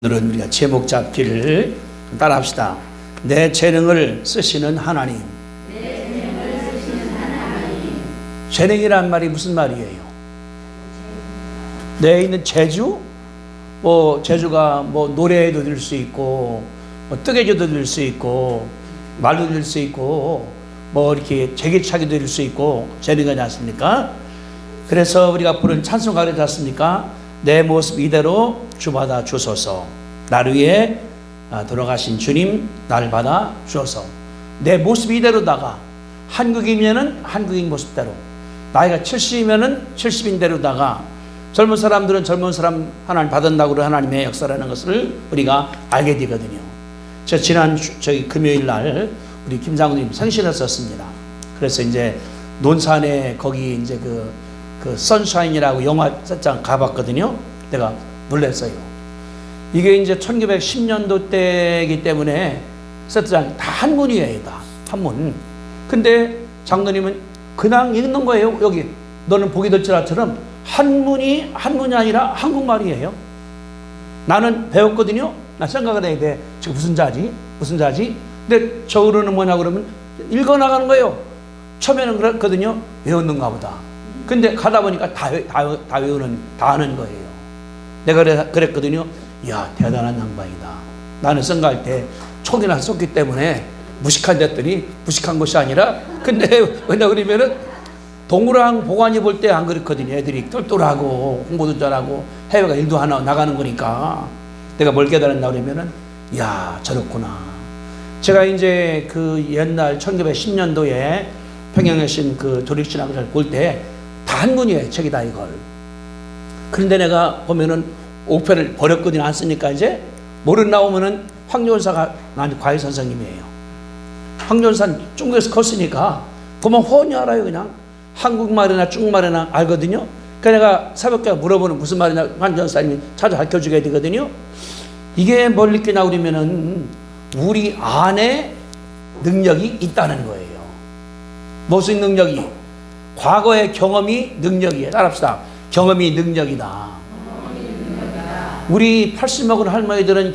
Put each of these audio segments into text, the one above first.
오늘은 우리가 제목 잡기를 따라합시다. 내 재능을 쓰시는 하나님. 재능이란 말이 무슨 말이에요? 내에 있는 재주? 재주가 노래에도 들 수 있고, 뜨개질도 들 수 있고, 말도 들 수 있고, 이렇게 제기차기도 들 수 있고, 재능이 아니지 않습니까? 그래서 우리가 부른 찬송가 그러지 않습니까? 내 모습 이대로 주받아 주소서. 나를 위해 돌아가신 주님 나를 받아 주소서. 내 모습 이대로다가 한국이면은 한국인 모습대로, 나이가 70이면은 70인대로다가, 젊은 사람들은 젊은 사람 하나님 받은다고 하나님의 역사라는 것을 우리가 알게 되거든요. 제가 지난 금요일 날 우리 김상우님 생신했었습니다. 그래서 이제 논산에 거기 이제 그 선샤인이라고 영화 장 가봤거든요. 내가 놀랐어요. 이게 이제 1910년도 때이기 때문에 세트장이 다 한문이에요. 다 한문. 근데 장로님은 그냥 읽는 거예요. 여기 너는 보기 들지라처럼 한문이 아니라 한국말이에요. 나는 배웠거든요. 나 생각을 해야 돼. 지금 무슨 자지? 근데 저으로는 뭐냐 그러면 읽어나가는 거예요. 처음에는 그랬거든요. 외웠는가 보다. 근데 가다 보니까 다 아는 거예요. 내가 그랬거든요. 이야, 대단한 양반이다. 나는 생각할 때 촉이나 썼기 때문에 무식한 됐더니 무식한 것이 아니라, 근데 왜냐 그러면은 동우랑 보관이 볼 때 안 그렇거든요. 애들이 똘똘하고 공부도 잘하고 해외가 일도 하나 나가는 거니까. 내가 뭘 깨달았나 그러면은, 이야, 저렇구나. 제가 이제 그 옛날 1910년도에 평양에 신 그 조립신학을 볼 때 다 한문이에요. 책이 다 이걸. 그런데 내가 보면은 옥패를 버렸거든요. 안 쓰니까 이제 모른 나오면은 황전사가 나한테 과외 선생님이에요. 황전사는 중국에서 컸으니까 그만 훤히 알아요. 그냥 한국말이나 중국말이나 알거든요. 그러니까 내가 새벽에 물어보는 무슨 말이냐 황전사님이 찾아 가르쳐주게 되거든요. 이게 뭘 느끼나 그러면은 우리 안에 능력이 있다는 거예요. 무슨 능력이? 과거의 경험이 능력이에요. 따라합시다. 경험이 능력이다. 우리 80 먹은 할머니들은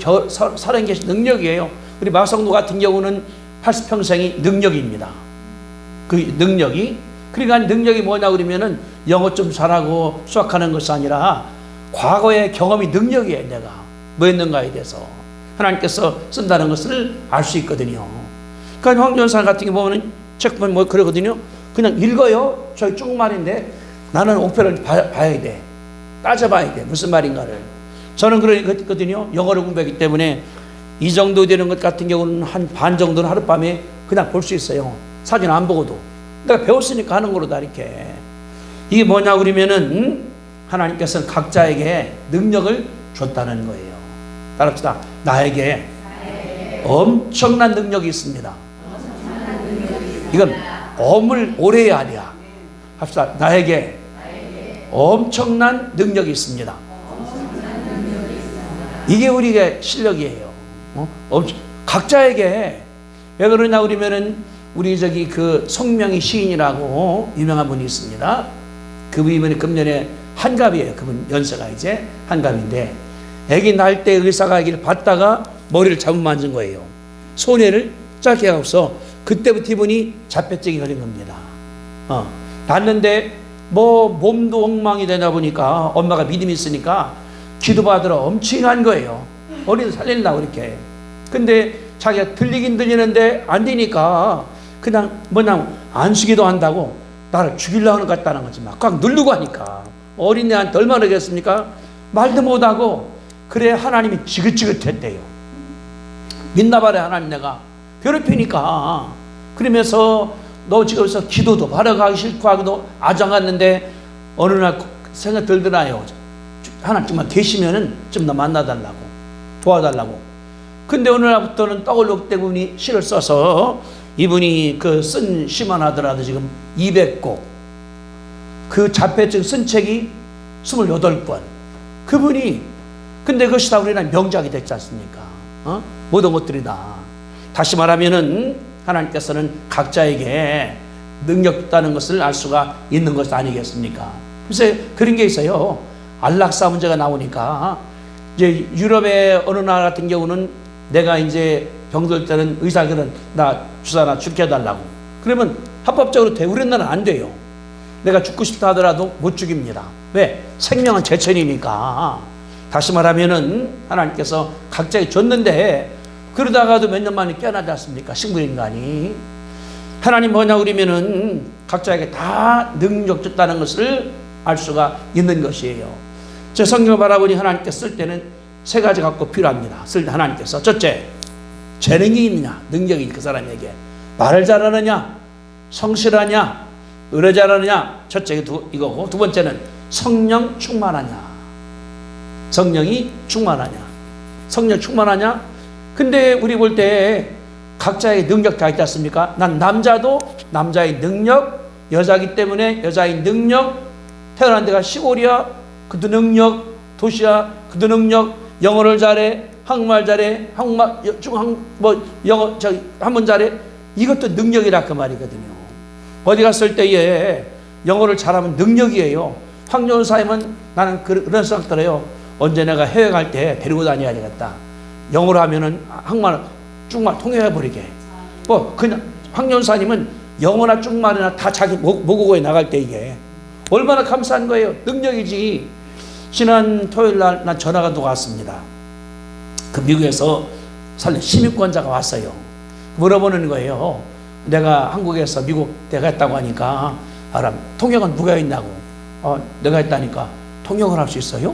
살아계신 능력이에요. 우리 마성도 같은 경우는 80평생이 능력입니다. 그 능력이. 그러니까 능력이 뭐냐 그러면은 영어 좀 잘하고 수학하는 것이 아니라 과거의 경험이 능력이에요. 내가 뭐 했는가에 대해서 하나님께서 쓴다는 것을 알 수 있거든요. 그러니까 황전사 같은 게 보면은 책 보면 그러거든요. 그냥 읽어요. 저희 중국말인데 나는 옥패를 봐야 돼. 따져봐야 돼. 무슨 말인가를. 저는 그랬거든요. 영어를 공부하기 때문에 이 정도 되는 것 같은 경우는 한 반 정도는 하룻밤에 그냥 볼 수 있어요. 사진 안 보고도. 내가 배웠으니까 하는 거로다 이렇게. 이게 뭐냐 그러면은 하나님께서는 각자에게 능력을 줬다는 거예요. 따라합시다. 나에게 엄청난 능력이 있습니다. 이건 엄을 오래 해야 돼. 합시다. 나에게 엄청난 능력이 있습니다. 이게 우리의 실력이에요. 각자에게. 왜 그러냐 그러면은 우리 그 송명희 시인이라고 유명한 분이 있습니다. 그분이 금년에 한갑이에요. 그분 연세가 이제 한갑인데 아기 날 때 의사가 아기를 봤다가 머리를 잘못 만진 거예요. 손해를 짧게 하고서 그때부터 이분이 자폐증이 걸린 겁니다. 났는데 몸도 엉망이 되다 보니까 엄마가 믿음이 있으니까 기도받으러 엄청난 거예요. 어린이 살리려고 이렇게. 근데 자기가 들리긴 들리는데 안 되니까 그냥 안수기도 한다고 나를 죽이려고 하는 것 같다는 거지. 막 꽉 누르고 하니까. 어린애한테 얼마나 그랬습니까? 말도 못하고. 그래 하나님이 지긋지긋했대요. 믿나 봐라 하나님 내가. 괴롭히니까. 그러면서 너 지금서 기도도 바로 가기 싫고 하기도 아장갔는데 어느 날 생각 들더라요. 하나님만 계시면은 좀 더 만나달라고, 도와달라고. 근데 어느 날부터는 떠올렸기 때문에 시를 써서 이분이 그 쓴 시만 하더라도 지금 200곡, 그 자폐증 쓴 책이 28권. 그분이, 근데 그것이 다 우리나라 명작이 됐지 않습니까? 모든 것들이 다. 다시 말하면은 하나님께서는 각자에게 능력 있다는 것을 알 수가 있는 것 아니겠습니까? 그래서 그런 게 있어요. 안락사 문제가 나오니까 이제 유럽의 어느 나라 같은 경우는 내가 이제 병들 때는 의사들은 나 주사나 죽게 해달라고. 그러면 합법적으로 돼. 우리나라는 안 돼요. 내가 죽고 싶다 하더라도 못 죽입니다. 왜? 생명은 제천이니까. 다시 말하면은 하나님께서 각자에 줬는데 그러다가도 몇 년 만에 깨어나지 않습니까? 식물인간이. 하나님 뭐냐 그러면은 각자에게 다 능력 줬다는 것을 알 수가 있는 것이에요. 제 성경을 바라보니 하나님께서 쓸 때는 세 가지 갖고 필요합니다. 쓸 때 하나님께서 첫째, 재능이 있느냐, 능력이 그 사람에게. 말을 잘하느냐, 성실하냐, 의뢰 잘하느냐. 첫째 이거고, 두 번째는 성령 충만하냐. 성령이 충만하냐. 성령 충만하냐. 근데 우리 볼 때 각자의 능력 다 있지 않습니까? 난 남자도 남자의 능력, 여자기 때문에 여자의 능력, 태어난 데가 시골이야, 그도 능력, 도시야, 그도 능력, 영어를 잘해, 한국말 잘해, 영어, 한문 잘해. 이것도 능력이라 그 말이거든요. 어디 갔을 때에 영어를 잘하면 능력이에요. 황교사님은 나는 그런 생각 들어요. 언제 내가 해외 갈 때 데리고 다녀야 되겠다. 영어로 하면은 한국말, 중말 통역해버리게. 뭐, 그냥, 황연사님은 영어나 중말이나 다 자기 모국어에 나갈 때 이게 얼마나 감사한 거예요. 능력이지. 지난 토요일 날 난 전화가 누가 왔습니다. 그 미국에서 살던 시민권자가 왔어요. 물어보는 거예요. 내가 한국에서 미국 내가 했다고 하니까, 아람, 통역은 누가 했냐고. 내가 했다니까. 통역을 할 수 있어요?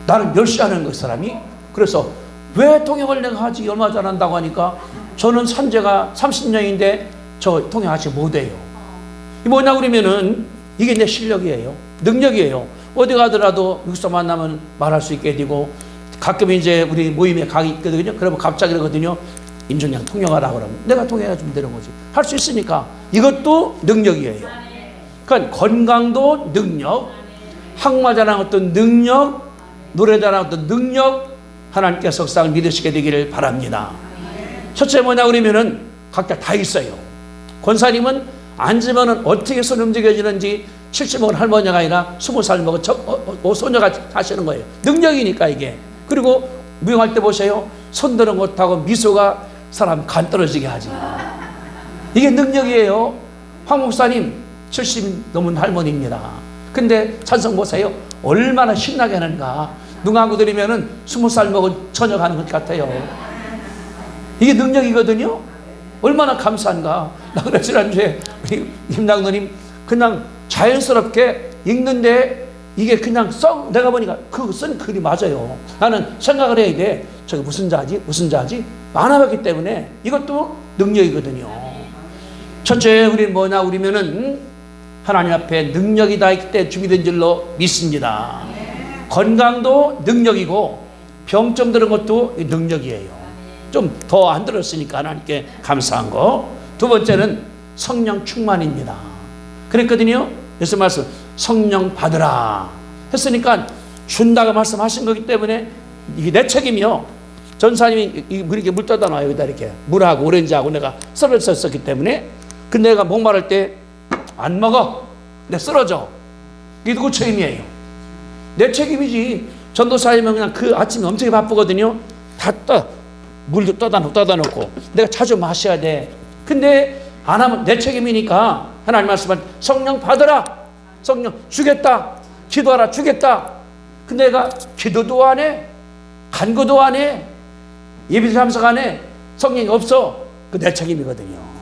나는 멸시하는 그 사람이. 그래서 왜 통역을 내가 하지? 얼마 잘한다고 하니까 저는 산재가 30년인데 저 통역하지 못해요. 이 뭐냐 그러면은 이게 내 실력이에요. 능력이에요. 어디 가더라도 여기서 만나면 말할 수 있게 되고, 가끔 이제 우리 모임에 가기 있거든요. 그러면 갑자기 그러거든요. 임종양 통역하라고 그러면 내가 통역해주면 되는 거지. 할 수 있으니까. 이것도 능력이에요. 그러니까 건강도 능력, 한국말 잘하는 어떤 능력, 노래 잘하는 어떤 능력, 하나님께서 속상을 믿으시게 되기를 바랍니다. 첫째 뭐냐 그러면은 각자 다 있어요. 권사님은 앉으면은 어떻게 손 움직여지는지 70먹은 할머니가 아니라 20살 먹은 소녀가 하시는 거예요. 능력이니까 이게. 그리고 무용할 때 보세요. 손들은 못하고 미소가 사람 간 떨어지게 하지. 이게 능력이에요. 황 목사님 70 넘은 할머니입니다. 근데 찬성 보세요. 얼마나 신나게 하는가. 눈 감고 들이면은 20살 먹은 처녀가 하는 것 같아요. 이게 능력이거든요. 얼마나 감사한가. 나 그래 지난주에 우리 김장로님 그냥 자연스럽게 읽는데 이게 그냥 내가 보니까 그 쓴 글이 맞아요. 나는 생각을 해야 돼. 저게 무슨 자지 많아봤기 때문에 이것도 능력이거든요. 첫째 우리는 뭐냐 그러면은 하나님 앞에 능력이 다 있기 때문에 준비된 줄로 믿습니다. 건강도 능력이고 병점 들은 것도 능력이에요. 좀 더 안 들었으니까 하나님께 감사한 거. 두 번째는 성령 충만입니다. 그랬거든요. 예수 말씀 성령 받으라 했으니까 준다고 말씀하신 거기 때문에 이게 내 책임이요. 전사님이 이렇게 물 떠다 놔요. 여기다 이렇게 물하고 오렌지하고 내가 썰었었기 때문에. 근데 내가 목마를 때 안 먹어. 내 쓰러져. 이게 누구 책임이에요? 내 책임이지. 전도사님은 그냥 그 아침에 엄청 바쁘거든요. 물도 떠다 놓고 내가 자주 마셔야 돼. 근데 안 하면 내 책임이니까 하나님 말씀은 성령 받으라. 성령 주겠다. 기도하라 주겠다. 근데 내가 기도도 안 해. 간구도 안 해. 예배 참석 안 해. 성령이 없어. 그 내 책임이거든요.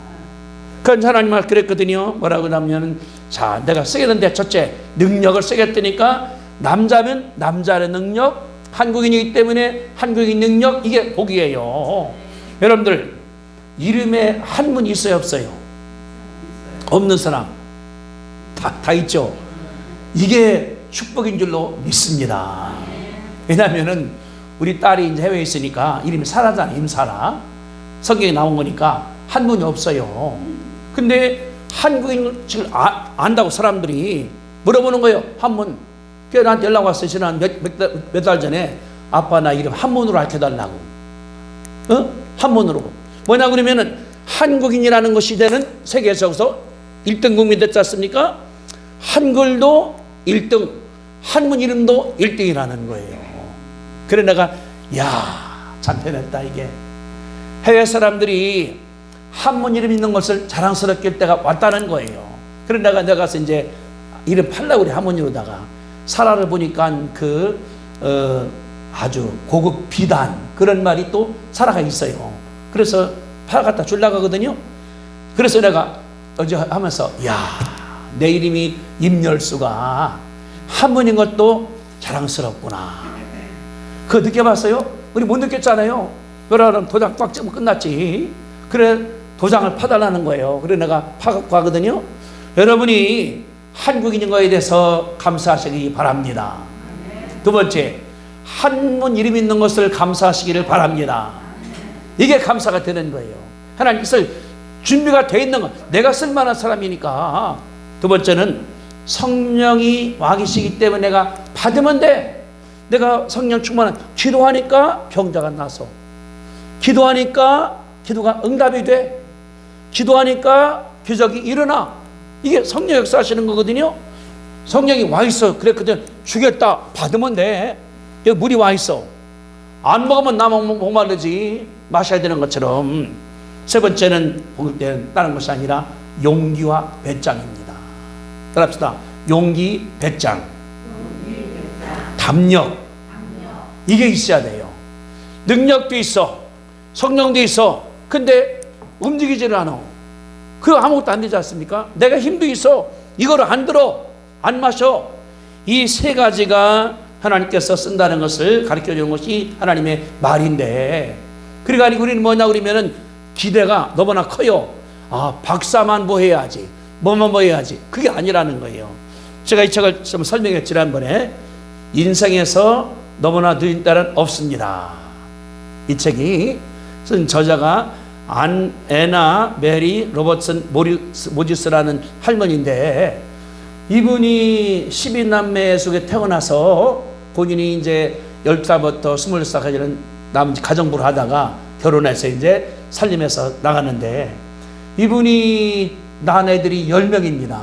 그건 하나님 말 그랬거든요. 뭐라고 하냐면, 자, 내가 쓰겠는데 첫째 능력을 쓰겠다니까 남자면 남자의 능력, 한국인이기 때문에 한국인 능력, 이게 복이에요. 여러분들 이름에 한문 있어요 없어요? 없는 사람 다 있죠. 이게 축복인 줄로 믿습니다. 왜냐하면은 우리 딸이 이제 해외에 있으니까 이름이 사라잖아요. 임사라. 성경에 나온 거니까 한문이 없어요. 근데 한국인을 안다고 사람들이 물어보는 거예요. 한문. 그래서 나한테 연락 왔어요. 지난 몇 달 전에 아빠 나 이름 한문으로 알려달라고. 한문으로. 뭐냐 그러면은 한국인이라는 것이 되는 세계에서서 1등 국민 됐지 않습니까? 한글도 1등, 한문 이름도 1등이라는 거예요. 그래 내가 참 편했다 이게. 해외 사람들이 한문 이름 있는 것을 자랑스럽게 할 때가 왔다는 거예요. 그래 내가 가서 이제 이름 팔라고 그래. 한문으로다가 사라를 보니까 아주 고급 비단 그런 말이 또 사라가 있어요. 그래서 팔아 갖다 주려고 하거든요. 그래서 내가 어제 하면서 내 이름이 임열수가 한문인 것도 자랑스럽구나. 그거 느껴봤어요? 우리 못 느꼈잖아요. 그러면 도장 꽉 찍으면 끝났지. 그래 도장을 파달라는 거예요. 그래 내가 파갖고 하거든요. 여러분이 한국인인 거에 대해서 감사하시기 바랍니다. 두 번째, 한문 이름 있는 것을 감사하시기를 바랍니다. 이게 감사가 되는 거예요. 하나님 있을 준비가 돼 있는 것, 내가 쓸만한 사람이니까. 두 번째는 성령이 와 계시기 때문에 내가 받으면 돼. 내가 성령 충만한 기도하니까 병자가 나서, 기도하니까 기도가 응답이 돼, 기도하니까 기적이 일어나. 이게 성령 역사하시는 거거든요. 성령이 와 있어. 그랬거든. 주겠다. 받으면 돼. 여기 물이 와 있어. 안 먹으면 나만 목마르지. 마셔야 되는 것처럼. 세 번째는 볼 때는 다른 것이 아니라 용기와 배짱입니다. 따라합시다. 용기, 배짱. 담력. 이게 있어야 돼요. 능력도 있어. 성령도 있어. 근데 움직이지를 않아. 그거 아무것도 안 되지 않습니까? 내가 힘도 있어. 이거를 안 들어. 안 마셔. 이 세 가지가 하나님께서 쓴다는 것을 가르쳐 주는 것이 하나님의 말인데, 그러니까 우리는 뭐냐 그러면은 기대가 너무나 커요. 박사만 뭐 해야지, 뭐 해야지. 그게 아니라는 거예요. 제가 이 책을 좀 설명했죠. 지난번에 인생에서 너무나 늦은 때는 없습니다. 이 책이 쓴 저자가 애나 메리 로버트슨 모지스라는 할머니인데, 이분이 12남매 속에 태어나서 본인이 이제 10살부터 20살까지는 가정부를 하다가 결혼해서 이제 살림해서 나가는데, 이분이 낳은 애들이 10명입니다.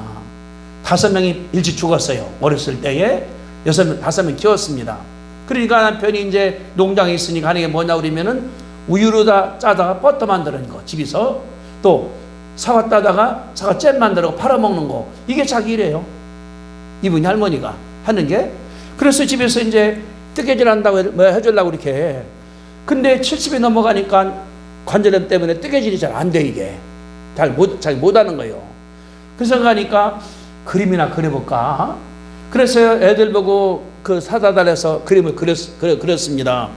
5명이 일찍 죽었어요. 어렸을 때에 5명 키웠습니다. 그러니까 남편이 이제 농장에 있으니까 하는 게 뭐냐 그러면은 우유로다 짜다가 버터 만드는 거, 집에서 또 사과 따다가 사과 잼 만들고 팔아먹는 거, 이게 자기 일이에요. 이분이 할머니가 하는 게. 그래서 집에서 이제 뜨개질 한다고 해주려고 이렇게. 근데 70이 넘어가니까 관절염 때문에 뜨개질이 잘 안 돼. 이게 잘 못하는 거예요. 그래서 가니까 그림이나 그려볼까. 그래서 애들 보고 사다 달라서 그림을 그렸습니다.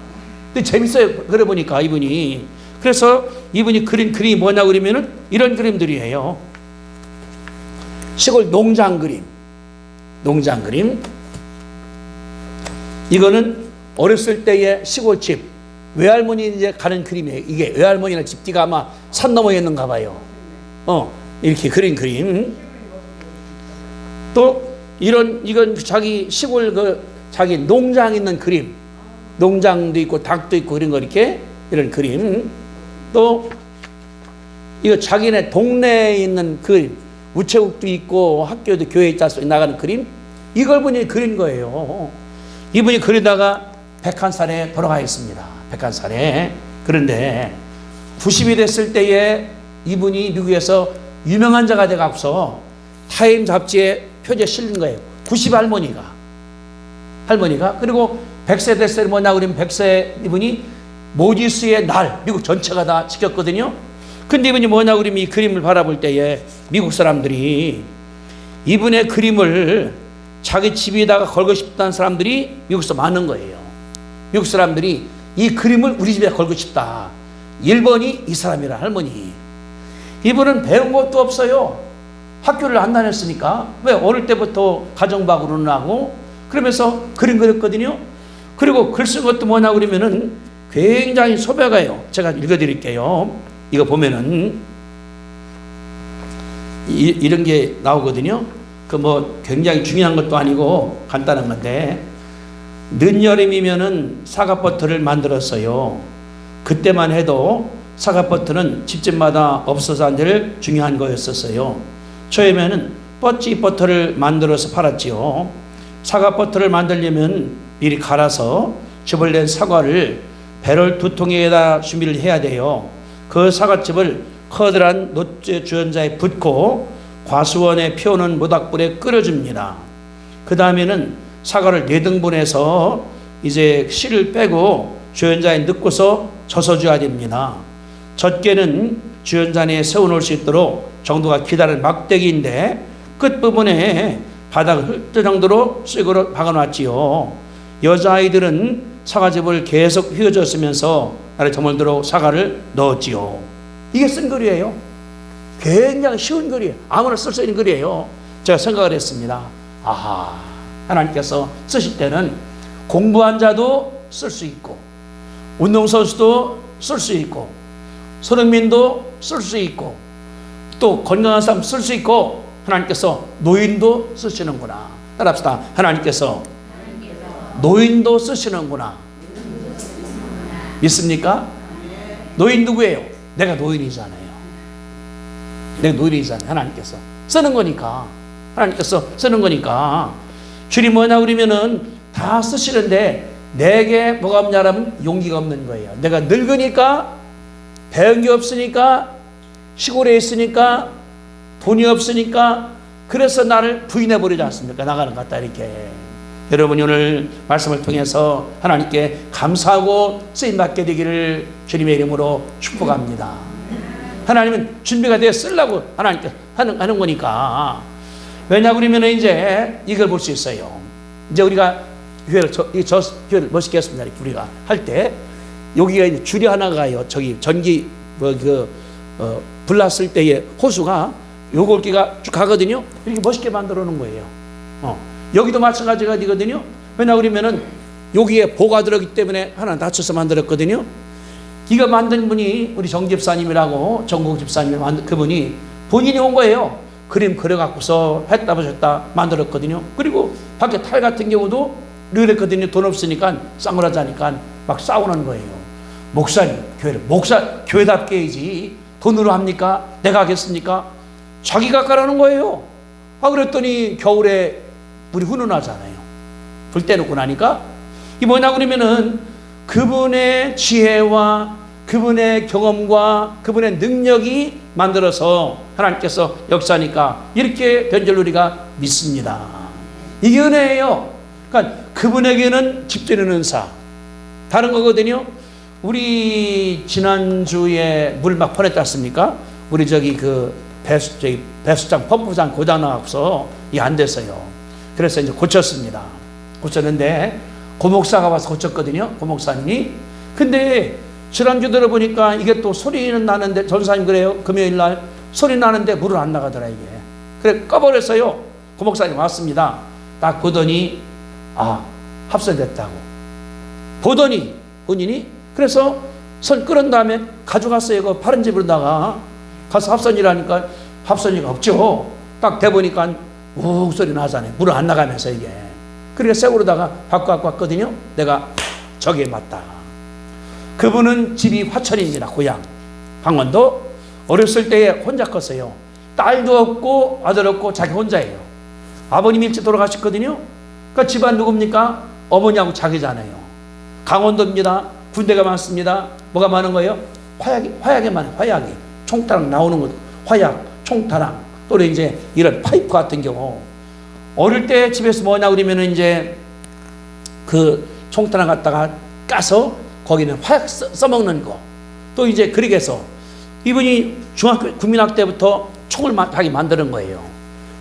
근데 재밌어요. 그려보니까 이분이. 그래서 이분이 그린 그림이 뭐냐 그러면은 이런 그림들이에요. 시골 농장 그림. 농장 그림. 이거는 어렸을 때의 시골집 외할머니 이제 가는 그림이에요. 이게 외할머니나 집뒤가 아마 산 너머에 있는가 봐요. 이렇게 그린 그림. 또 이건 자기 시골 자기 농장 있는 그림. 농장도 있고 닭도 있고 그런 거 이렇게 이런 그림. 또 이거 자기네 동네에 있는 그림. 우체국도 있고 학교도 교회 있다 나가는 그림. 이걸 분이 그린 거예요. 이분이 그리다가 101살에 돌아가 있습니다. 101살에. 그런데 90이 됐을 때에 이분이 미국에서 유명한 자가 돼갖고서 타임 잡지에 표지에 실린 거예요. 90 할머니가. 그리고 100세 됐을 때 뭐냐 그러면 100세 이분이 모지스의 날, 미국 전체가 다 지켰거든요. 근데 이분이 뭐냐 그러면 이 그림을 바라볼 때에 미국 사람들이 이분의 그림을 자기 집에다가 걸고 싶다는 사람들이 미국에서 많은 거예요. 미국 사람들이 이 그림을 우리 집에 걸고 싶다. 1번이 이 사람이라, 할머니. 이분은 배운 것도 없어요. 학교를 안 다녔으니까. 왜? 어릴 때부터 가정박으로는 하고 그러면서 그림 그렸거든요. 그리고 글 쓴 것도 뭐냐 그러면은 굉장히 소백해요. 제가 읽어드릴게요. 이거 보면은 이런 게 나오거든요. 굉장히 중요한 것도 아니고 간단한 건데, 늦여름이면은 사과버터를 만들었어요. 그때만 해도 사과버터는 집집마다 없어서 안 될 중요한 거였었어요. 처음에는 뻗지 버터를 만들어서 팔았지요. 사과버터를 만들려면 미리 갈아서 즙을 낸 사과를 배럴 2통에다 준비를 해야 돼요. 그 사과즙을 커다란 놋재 주연자에 붓고 과수원에 피우는 모닥불에 끓여줍니다. 그 다음에는 사과를 4등분해서 이제 씨를 빼고 주연자에 넣고서 젖어줘야 됩니다. 젖게는 주연잔에 세워놓을 수 있도록 정도가 기다란 막대기인데 끝부분에 바닥을 훑을 정도로 쇠고로 박아놨지요. 여자아이들은 사과즙을 계속 휘어줬으면서 아래 저물도록 사과를 넣었지요. 이게 쓴 글이에요. 굉장히 쉬운 글이에요. 아무나 쓸 수 있는 글이에요. 제가 생각을 했습니다. 아하, 하나님께서 쓰실 때는 공부한 자도 쓸 수 있고 운동선수도 쓸 수 있고 손흥민도 쓸 수 있고 또 건강한 사람 쓸 수 있고 하나님께서 노인도 쓰시는구나. 따라합시다. 하나님께서 노인도 쓰시는구나. 믿습니까? 노인 누구예요? 내가 노인이잖아요. 내가 노인이잖아요. 하나님께서 쓰는 거니까. 하나님께서 쓰는 거니까. 줄이 뭐냐 그러면은 다 쓰시는데 내게 뭐가 없냐라면 용기가 없는 거예요. 내가 늙으니까 배운 게 없으니까 시골에 있으니까 돈이 없으니까 그래서 나를 부인해버리지 않습니까? 나가는 것 같다 이렇게. 여러분이 오늘 말씀을 통해서 하나님께 감사하고 쓰임받게 되기를 주님의 이름으로 축복합니다. 하나님은 준비가 되어 쓰려고 하나님께 하는 거니까. 왜냐 그러면 이제 이걸 볼 수 있어요. 이제 우리가 교회를 멋있게 했습니다. 우리가 할 때 여기가 이제 줄이 하나 가요. 저기 전기 불났을 때의 호수가 요걸기가 쭉 가거든요. 이렇게 멋있게 만들어 놓은 거예요. 여기도 마찬가지가 되거든요. 왜냐 그러면은 여기에 보가 들어있기 때문에 하나 낮춰서 만들었거든요. 이거 만든 분이 우리 정 집사님이라고 정국 집사님 그분이 본인이 온 거예요. 그림 그려갖고서 했다 보셨다 만들었거든요. 그리고 밖에 탈 같은 경우도 그랬거든요. 돈 없으니까 싸구려자니까 막 싸우는 거예요. 목사님, 교회답게 해야지. 돈으로 합니까? 내가 하겠습니까? 자기가 가라는 거예요. 그랬더니 겨울에 물이 훈훈하잖아요. 불 떼놓고 나니까 이게 뭐냐 그러면은 그분의 지혜와 그분의 경험과 그분의 능력이 만들어서 하나님께서 역사하니까 이렇게 변절 우리가 믿습니다. 이게 은혜예요. 그러니까 그분에게는 집드리는 은사 다른 거거든요. 우리 지난주에 물 막 퍼냈지 않습니까? 우리 저기 그 배수장 펌프장 고장 나서 이게 안 됐어요. 그래서 이제 고쳤습니다. 고쳤는데 고목사가 와서 고쳤거든요. 고목사님이. 근데 지난주 들어보니까 이게 또 소리는 나는데 전사님 그래요. 금요일날 소리 나는데 물은 안 나가더라 이게. 그래 꺼버렸어요. 고목사님 왔습니다. 딱 보더니 합선됐다고. 보더니 본인이 그래서 선 끓은 다음에 가져갔어요. 그 파란 집으로다가 가서 합선이라니까 합선이가 없죠. 딱 대보니까 우 소리 나잖아요. 물은 안 나가면서 이게. 그러니까 새우로다가 갖고 왔거든요. 내가 저기에 맞다. 그분은 집이 화천입니다. 고향 강원도. 어렸을 때에 혼자 컸어요. 딸도 없고 아들 없고 자기 혼자예요. 아버님 일찍 돌아가셨거든요. 그러니까 집안 누굽니까? 어머니하고 자기잖아요. 강원도입니다. 군대가 많습니다. 뭐가 많은 거예요? 화약이 많아요. 화약이 총타랑 나오는 것. 화약, 총타랑 또는 이제 이런 파이프 같은 경우. 어릴 때 집에서 뭐냐 그러면은 이제 그 총타랑 갖다가 까서 거기는 화약 써먹는 거. 또 이제 그렇게 해서 이분이 중학교 국민학 때부터 총을 자기 만드는 거예요.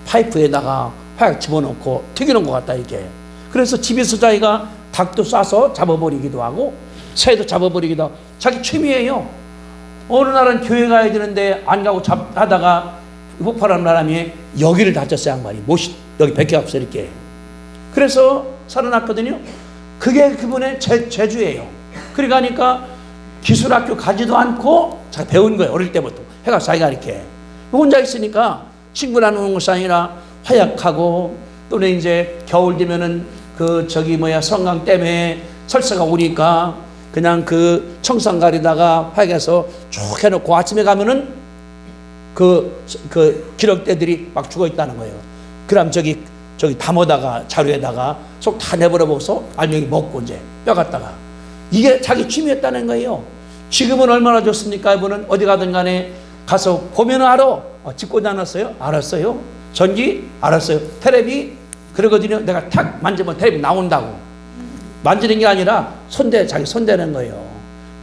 파이프에다가 화약 집어넣고 튀기는 것 같다 이게. 그래서 집에서 자기가 닭도 쏴서 잡아버리기도 하고 새도 잡아버리기도 하고 자기 취미예요. 어느 날은 교회 가야 되는데 안 가고 하다가 폭발하는 바람에 여기를 다쳤어요. 양반이 못이 여기 백개 없어 이렇게. 그래서 살아났거든요. 그게 그분의 재주예요. 그러니까 하니까 기술학교 가지도 않고 자기 배운 거예요. 어릴 때부터 해가 자기가 이렇게 혼자 있으니까 친구랑 노는 것이 아니라 화약하고 또는 이제 겨울 되면은 그 성강댐에 설사가 오니까 그냥 그 청산가리다가 화약해서 쭉 해놓고 아침에 가면은 그 기력대들이 막 죽어 있다는 거예요. 그럼 저기 저기 담아다가 자루에다가 속 다 내버려보고서 알맹이 먹고 이제 뼈 갖다가 이게 자기 취미였다는 거예요. 지금은 얼마나 좋습니까? 이분은 어디 가든 간에 가서 보면 알아. 찍고 다녔어요? 알았어요. 전기? 알았어요. 테레비? 그러거든요. 내가 탁 만지면 테레비 나온다고. 만지는 게 아니라 자기 손대는 거예요.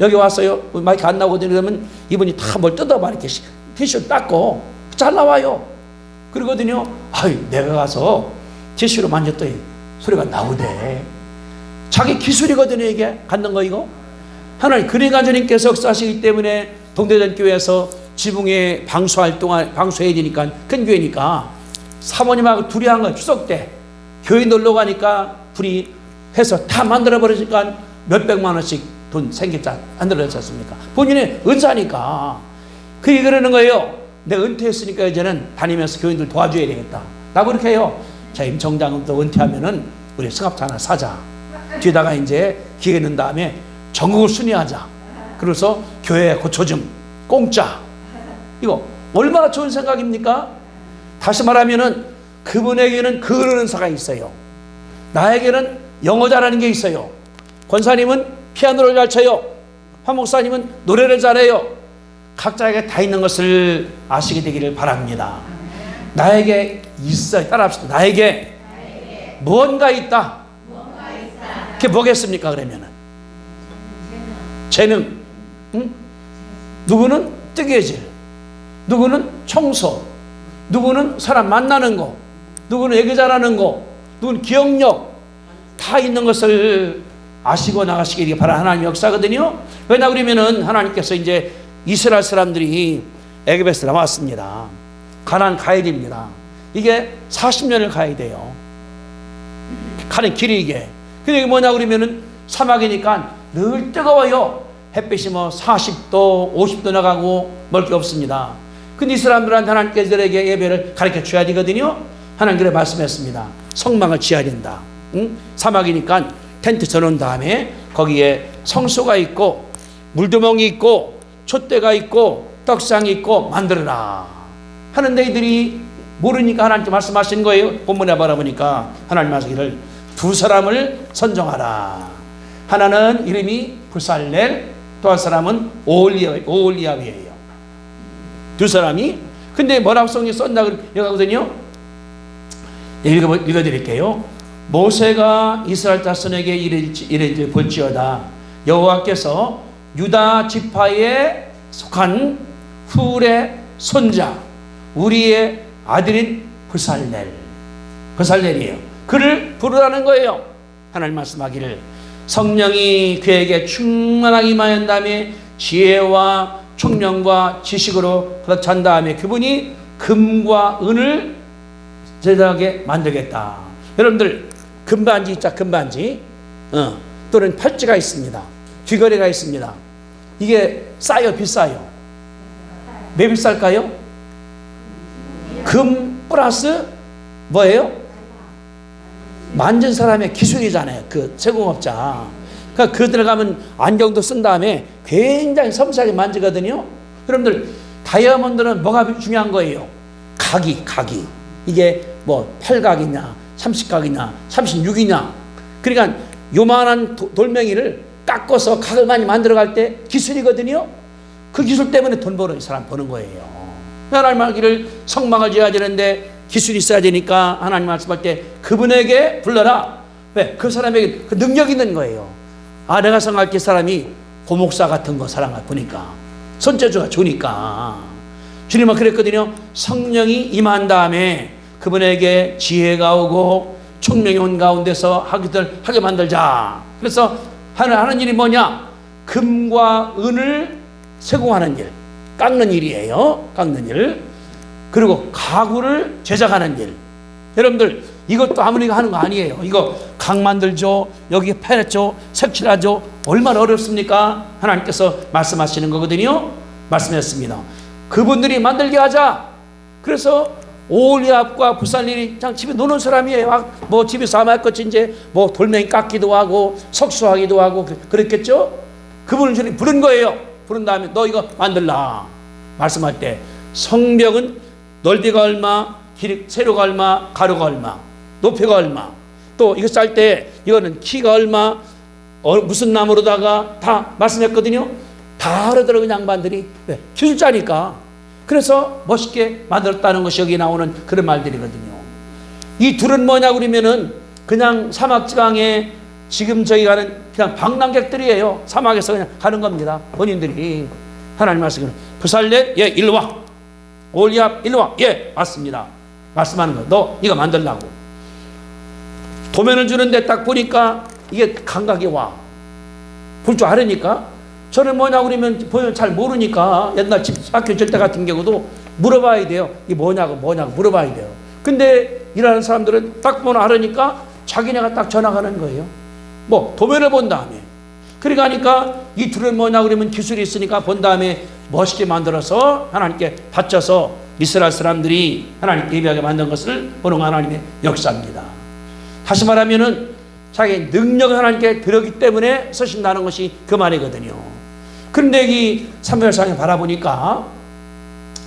여기 왔어요. 마이크 안 나오거든요. 그러면 이분이 다 뭘 뜯어봐. 이렇게 티슈 닦고 잘 나와요. 그러거든요. 아이, 내가 가서 티슈로 만졌더니 소리가 나오대. 자기 기술이거든요. 이게 갖는 거 이거. 하나님 그리가주님께서 역사하시기 때문에 동대전 교회에서 지붕에 방수해야 되니까 큰 교회니까 사모님하고 둘이 한 거 추석 때 교회 놀러 가니까 둘이 해서 다 만들어 버리니까 몇백만 원씩 돈 생겼지 않습니까? 본인의 은사니까. 그게 그러는 거예요. 내가 은퇴했으니까 이제는 다니면서 교인들 도와줘야 되겠다. 나 그렇게 해요. 자, 임청장도 은퇴하면은 우리 승합차 하나 사자. 뒤에다가 이제 기회 넣은 다음에 전국을 순회하자. 그래서 교회 고초좀 공짜. 이거 얼마나 좋은 생각입니까? 다시 말하면은 그분에게는 그런 은사가 있어요. 나에게는 영어 잘하는 게 있어요. 권사님은 피아노를 잘 쳐요. 한 목사님은 노래를 잘해요. 각자에게 다 있는 것을 아시게 되기를 바랍니다. 나에게 있어요. 따라합시다. 나에게 무언가 있다. 그게 뭐겠습니까? 그러면은 재능. 응? 누구는 뜨개질, 누구는 청소, 누구는 사람 만나는 거, 누구는 얘기 잘하는 거, 누구는 기억력, 다 있는 것을 아시고 나가시기 바라는 하나님 역사거든요. 왜냐 그러면은 하나님께서 이제 이스라엘 사람들이 애굽에서 나왔습니다. 가나안 가야 됩니다. 이게 40년을 가야 돼요. 가는 길이 이게. 근데 이게 뭐냐 그러면은 사막이니까 늘 뜨거워요. 햇빛이 뭐 40도, 50도 나가고 먹을 게 없습니다. 근데 이 사람들한테 하나님께서에게 예배를 가르쳐 줘야 되거든요. 하나님께서 말씀했습니다. 성막을 지어야 된다. 응? 사막이니까 텐트 쳐놓은 다음에 거기에 성소가 있고 물두멍이 있고 촛대가 있고 떡상이 있고 만들어라 하는데 이들이 모르니까 하나님께 말씀하신 거예요. 본문에 바라보니까 하나님 말씀하기를 두 사람을 선정하라. 하나는 이름이 부살렐, 또 한 사람은 오홀리압이에요. 두 사람이. 근데 뭐라고 성경에 썼나 그러거든요. 읽어드릴게요. 모세가 이스라엘 자손에게 이르되 볼지어다. 여호와께서 유다 지파에 속한 훌의 손자 우리의 아들인 부살렐이에요. 그를 부르라는 거예요. 하나님 말씀하기를 성령이 그에게 충만하게 임하였 다음에 지혜와 총명과 지식으로 가득 찬 다음에 그분이 금과 은을 제작하게 만들겠다. 여러분들 금반지 있자. 금반지 또는 팔찌가 있습니다. 귀걸이가 있습니다. 이게 싸요 비싸요? 왜 비쌀까요? 금 플러스 뭐예요? 만진 사람의 기술이잖아요. 그 세공업자. 그러니까 그 들어가면 안경도 쓴 다음에 굉장히 섬세하게 만지거든요. 여러분들 다이아몬드는 뭐가 중요한 거예요? 각이. 이게 뭐 8각이냐 30각이냐 36이냐. 그러니까 요만한 돌멩이를 깎아서 각을 많이 만들어갈 때 기술이거든요. 그 기술 때문에 돈 버는 사람 버는 거예요. 하나님 말기를 성막을 지어야 되는데 기술이 있어야 되니까 하나님 말씀할 때 그분에게 불러라. 왜? 그 사람에게 그 능력이 있는 거예요. 아, 내가 생각할 때 사람이 고목사 같은 거 사랑을 보니까 손재주가 좋으니까 주님은 그랬거든요. 성령이 임한 다음에 그분에게 지혜가 오고 총명이 온 가운데서 하게 만들자. 그래서 하는 일이 뭐냐? 금과 은을 세공하는 일, 깎는 일이에요. 깎는 일. 그리고 가구를 제작하는 일. 여러분들 이것도 아무리가 하는 거 아니에요. 이거 각 만들죠. 여기 패냈죠. 색칠하죠. 얼마나 어렵습니까? 하나님께서 말씀하시는 거거든요. 말씀했습니다. 그분들이 만들게 하자. 그래서 오홀리압과 부살렐이 그냥 집에 노는 사람이에요. 뭐 집에서 아마것이 이제 뭐 돌멩이 깎기도 하고 석수하기도 하고 그랬겠죠. 그분을 주님 부른 거예요. 부른 다음에 너 이거 만들라. 말씀할 때 성벽은 넓이가 얼마, 세로가 얼마, 가로가 얼마. 높이가 얼마, 또 이거 쌀 때 이거는 키가 얼마, 무슨 나무로다가 다 말씀했거든요. 다 하더라고요, 양반들이. 왜? 기술자니까. 그래서 멋있게 만들었다는 것이 여기 나오는 그런 말들이거든요. 이 둘은 뭐냐 그러면은 그냥 사막지방에 지금 저희 가는 그냥 방랑객들이에요. 사막에서 그냥 가는 겁니다. 본인들이. 하나님 말씀은 부살렛, 예, 일로 와. 올리압, 일로 와. 예, 맞습니다. 말씀하는 거. 너 이거 만들라고. 도면을 주는데 딱 보니까 이게 감각이 와. 볼 줄 아니까. 저는 뭐냐 그러면 보면 잘 모르니까 옛날 집 학교 질 때 같은 경우도 물어봐야 돼요. 이게 뭐냐고 물어봐야 돼요. 근데 일하는 사람들은 딱 보면 알으니까 자기네가 딱 전화가는 거예요. 뭐 도면을 본 다음에. 그러니까 이 둘은 뭐냐 그러면 기술이 있으니까 본 다음에 멋있게 만들어서 하나님께 바쳐서 이스라엘 사람들이 하나님께 예배하게 만든 것을 보는 하나님의 역사입니다. 다시 말하면은 자기 능력을 하나님께 드렸기 때문에 서신다는 것이 그 말이거든요. 그런데 이 사무엘상에 바라보니까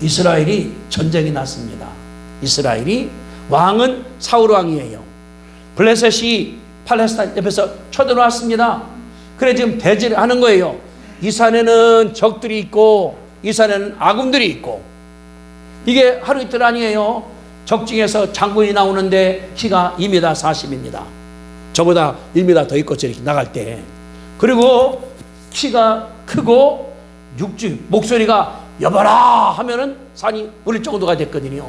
이스라엘이 전쟁이 났습니다. 이스라엘이 왕은 사울 왕이에요. 블레셋이 팔레스타인 옆에서 쳐들어왔습니다. 그래 지금 대지를 하는 거예요. 이 산에는 적들이 있고 이 산에는 아군들이 있고 이게 하루 이틀 아니에요. 적중에서 장군이 나오는데 키가 2m 40입니다. 저보다 1m 더 있고 저렇게 나갈 때. 그리고 키가 크고 육주 목소리가 여봐라 하면은 산이 울릴 정도가 됐거든요.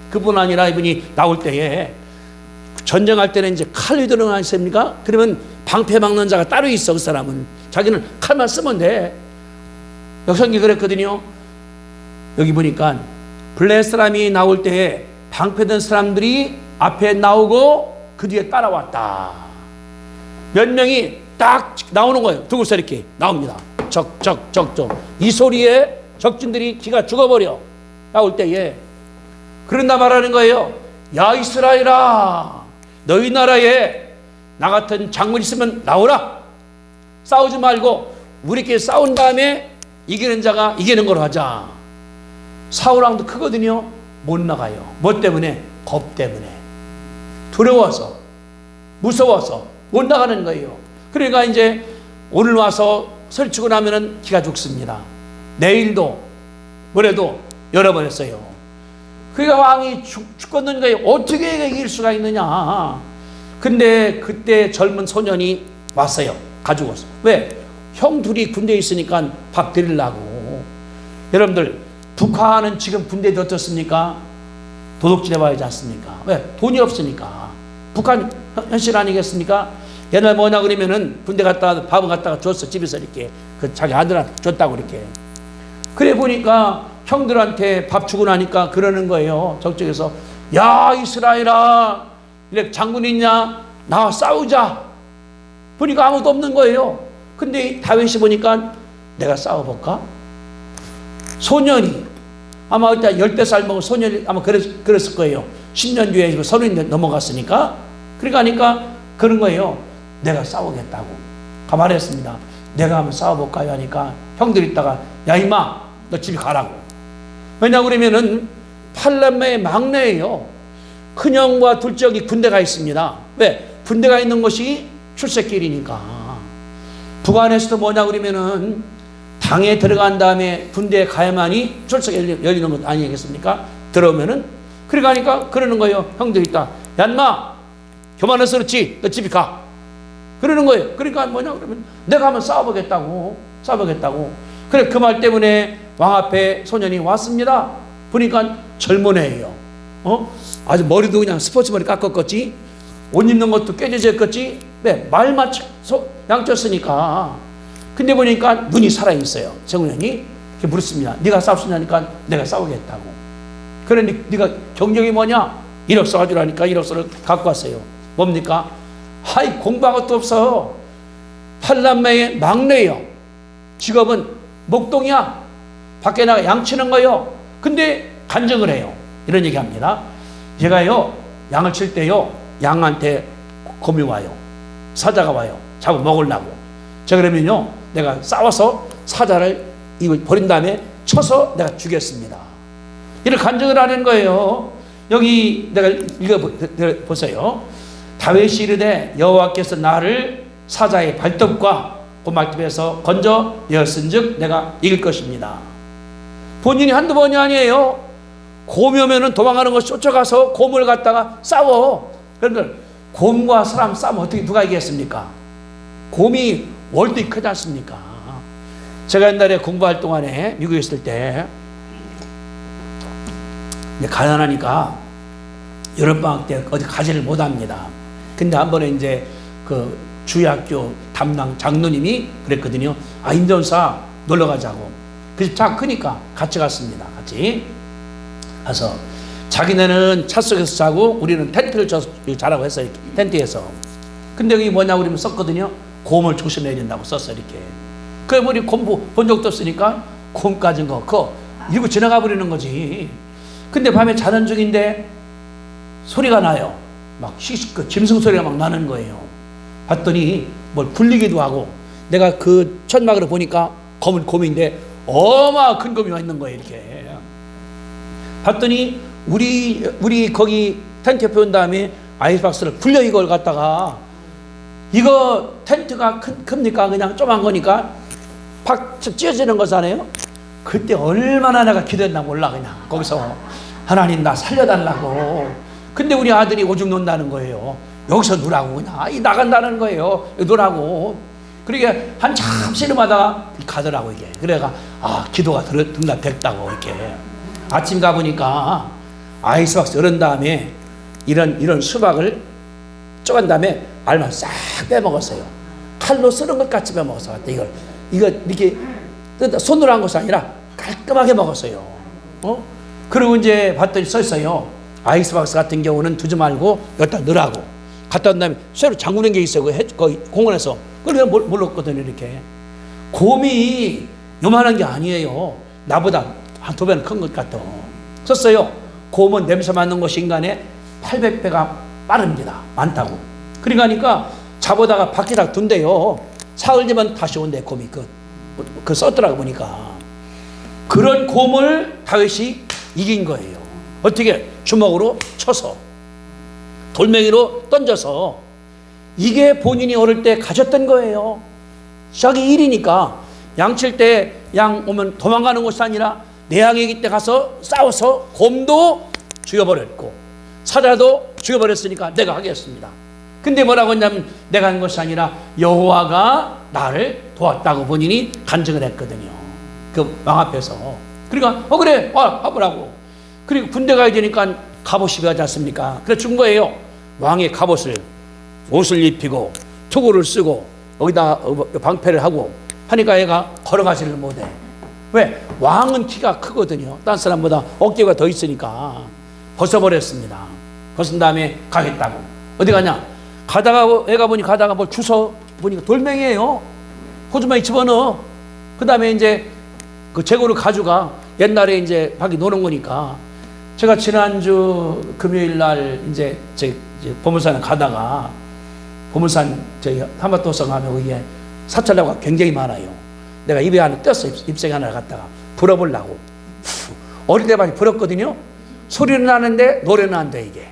그뿐 아니라 이분이 나올 때에 전쟁할 때는 이제 칼이 들어가 있습니까? 그러면 방패 막는 자가 따로 있어. 그 사람은 자기는 칼만 쓰면 돼. 역성기 그랬거든요. 여기 보니까 블레셋 사람이 나올 때에 방패 든 사람들이 앞에 나오고 그 뒤에 따라왔다. 몇 명이 딱 나오는 거예요. 두고서 이렇게 나옵니다. 적. 이 소리에 적진들이 기가 죽어버려. 나올 때에. 그런다 말하는 거예요. 야 이스라엘아, 너희 나라에 나 같은 장군 있으면 나오라. 싸우지 말고 우리끼리 싸운 다음에 이기는 자가 이기는 걸로 하자. 사울왕도 크거든요. 못 나가요. 뭐 때문에? 겁 때문에. 두려워서, 무서워서 못 나가는 거예요. 그러니까 이제 오늘 와서 설치고 나면은 기가 죽습니다. 내일도 모레도 열어버렸어요. 그러니까 왕이 죽겠는 거예요. 어떻게 이길 수가 있느냐. 근데 그때 젊은 소년이 왔어요. 가지고 왔어요. 왜? 형 둘이 군대에 있으니까 밥 드리려고. 여러분들 북한은 지금 군대에 어떻습니까? 도둑질 해봐야지 않습니까? 왜? 돈이 없으니까. 북한 현실 아니겠습니까? 옛날 뭐냐 그러면은 군대 갔다가 밥을 갖다가 줬어. 집에서 이렇게 그 자기 아들한테 줬다고 이렇게. 그래 보니까 형들한테 밥 주고 나니까 그러는 거예요. 저쪽에서 야 이스라엘아, 이래 장군 있냐? 나와 싸우자. 보니까 아무도 없는 거예요. 근데 다윗이 보니까 내가 싸워볼까? 소년이 아마 일단 10살 먹은 소년이 아마 그랬을 거예요. 10년 뒤에 30년 넘어갔으니까. 그러니까 그런 거예요. 내가 싸우겠다고. 가만했습니다. 내가 한번 싸워볼까요? 하니까 형들이 있다가 야 임마 너 집에 가라고. 왜냐 그러면은 팔남매의 막내예요. 큰형과 둘째형이 군대가 있습니다. 왜? 군대가 있는 것이 출세길이니까. 북한에서도 뭐냐 그러면은 당에 들어간 다음에 군대에 가야만이 출세가 열리는 것 아니겠습니까? 들어오면은. 그러니까 그러는 거예요. 형들이 있다. 야 인마 교만해서 그렇지 너 집에 가. 그러는 거예요. 그러니까 뭐냐 그러면 내가 한번 싸워보겠다고. 그래 그 말 때문에 왕 앞에 소년이 왔습니다. 보니까 젊은 애예요. 아주 머리도 그냥 스포츠 머리 깎았겠지. 옷 입는 것도 깨져졌겠지. 네, 말만 양쳤으니까. 근데 보니까 눈이 살아있어요. 정우현이 이렇게 물었습니다. 네가 싸울 수 있냐니까 내가 싸우겠다고. 그래 네가 경력이 뭐냐? 이력서 가지라니까 이력서를 갖고 왔어요. 뭡니까? 하이 공부한 것도 없어. 팔남매의 막내예요. 직업은 목동이야. 밖에 나가 양치는 거요. 근데 간증을 해요. 이런 얘기합니다. 제가요 양을 칠 때요 양한테 곰이 와요. 사자가 와요. 잡아 먹으려고. 제가 그러면요 내가 싸워서 사자를 이걸 버린 다음에 쳐서 내가 죽였습니다. 이를 간증을 하는 거예요. 여기 내가 읽어보세요. 다윗이 이르되 여호와께서 나를 사자의 발톱과 그 말톱에서 건져 내었은즉 내가 이길 것입니다. 본인이 한두 번이 아니에요. 곰이 오면은 도망가는 거 쫓아가서 곰을 갖다가 싸워. 그러니까 곰과 사람 싸우면 어떻게 누가 이기겠습니까? 곰이 월등히 크지 않습니까? 제가 옛날에 공부할 동안에 미국에 있을 때 가난하니까 여름방학 때 어디 가지를 못합니다. 근데 한 번에 이제 그 주의학교 담당 장로님이 그랬거든요. 아, 임전사 놀러 가자고. 그래서 차 크니까 같이 갔습니다. 같이 가서 자기네는 차 속에서 자고 우리는 텐트를 자라고 했어요. 텐트에서. 근데 여기 뭐냐 그러면 썼거든요. 곰을 조심해야 된다고 썼어요. 이렇게. 그럼 우리 곰 본 적도 없으니까 곰 까진 거 그거 이러고 지나가 버리는 거지. 근데 밤에 자는 중인데 소리가 나요. 막 그 짐승 소리가 막 나는 거예요. 봤더니 뭘 굴리기도 하고 내가 그 천막으로 보니까 검은 곰인데 어마 큰 곰이 와 있는 거예요. 이렇게 봤더니 우리 거기 텐트 옆에 온 다음에 아이스박스를 굴려 이걸 갖다가 이거 텐트가 큽니까? 그냥 조그만 거니까 팍 찢어지는 거잖아요. 그때 얼마나 내가 기도했나 몰라. 그냥 거기서 하나님 나 살려달라고. 근데 우리 아들이 오줌 논다는 거예요. 여기서 누라고 그냥 나간다는 거예요. 누라고. 그러니까 한참 씨름하다가 가더라고 이게. 그래가 기도가 등답됐다고 이렇게. 아침 가보니까 아이스박스 열은 다음에 이런 수박을 쪼간 다음에 알만 싹 빼먹었어요. 칼로 썰은 것 같이 빼먹었어. 이거 이렇게 손으로 한 것이 아니라 깔끔하게 먹었어요. 그리고 이제 봤더니 써 있어요. 아이스박스 같은 경우는 두지 말고 여기다 넣으라고. 갖다 온 다음에 새로 잠그는 게 있어요. 거기 공원에서. 그래서 몰랐거든요. 이렇게. 곰이 요만한 게 아니에요. 나보다 한 2배는 큰 것 같아. 썼어요. 곰은 냄새 맡는 것이 인간의 800배가 빠릅니다. 많다고. 그러니까 잡아다가 밖에다 둔대요. 사흘 뒤면 다시 온대. 곰이 그 썼더라고 보니까. 그런 곰을 다윗이 이긴 거예요. 어떻게? 주먹으로 쳐서 돌멩이로 던져서. 이게 본인이 어릴 때 가졌던 거예요. 자기 일이니까. 양칠 때 양 오면 도망가는 것이 아니라 내 양이기 때 가서 싸워서 곰도 죽여버렸고 사자도 죽여버렸으니까 내가 하겠습니다. 근데 뭐라고 했냐면 내가 한 것이 아니라 여호와가 나를 도왔다고 본인이 간증을 했거든요. 그 왕 앞에서. 그러니까 그래 해보라고. 그리고 군대 가야 되니까 갑옷이 필요하지 않습니까? 그래 준 거예요. 왕의 갑옷을 옷을 입히고 투구를 쓰고 여기다 방패를 하고 하니까 얘가 걸어가지를 못해. 왜? 왕은 키가 크거든요. 딴 사람보다 어깨가 더 있으니까 벗어버렸습니다. 벗은 다음에 가겠다고. 어디 가냐? 가다가 애가 보니 가다가 뭘 주워 보니까 돌멩이에요. 호주머니 집어넣어. 그 다음에 이제 그 재고를 가져가. 옛날에 이제 밖에 노는 거니까. 제가 지난주 금요일 날 이제 보물산에 가다가 보물산 저희 한바토성 하면 거기에 사찰나무가 굉장히 많아요. 내가 입에 하나 떴어. 잎새기 하나 갖다가 불어보려고. 어릴 때 많이 불었거든요. 소리는 나는데 노래는 안 돼 이게.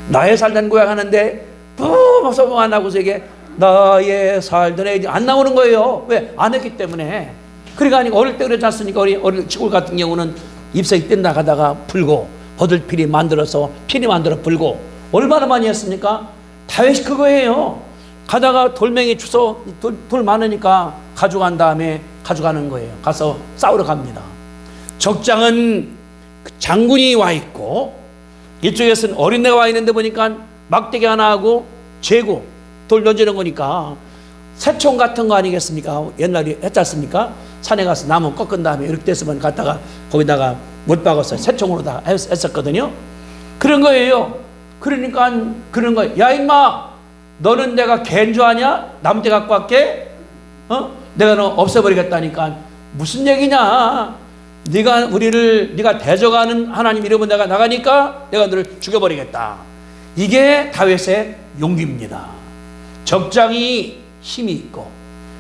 나의 살던 고향 하는데 뿜어서 안 나고서 이게 나의 살던 애 안 나오는 거예요. 왜? 안 했기 때문에. 그러니까 어릴 때 그랬지 않습니까? 어릴 시골 같은 경우는 잎새기 뜬다 가다가 불고 버들피리 만들어서 피리 만들어 불고 얼마나 많이 했습니까? 다윗이 그거예요. 가다가 돌멩이 주워 돌 많으니까 가져간 다음에 가져가는 거예요. 가서 싸우러 갑니다. 적장은 장군이 와 있고 이쪽에서는 어린애가 와 있는데 보니까 막대기 하나 하고 재고 돌 던지는 거니까 새총 같은 거 아니겠습니까? 옛날에 했지 않습니까? 산에 가서 나무 꺾은 다음에 이렇게 됐으면 갖다가 거기다가 못 박았어요. 새총으로 다 했었거든요. 그런 거예요. 그러니까 그런 거예요. 야 임마 너는 내가 개인 줄 아냐? 남대 갖고 갈게? 내가 너 없애버리겠다니까. 무슨 얘기냐? 네가 대적하는 하나님 이름은 내가 나가니까 내가 너를 죽여버리겠다. 이게 다윗의 용기입니다. 적장이 힘이 있고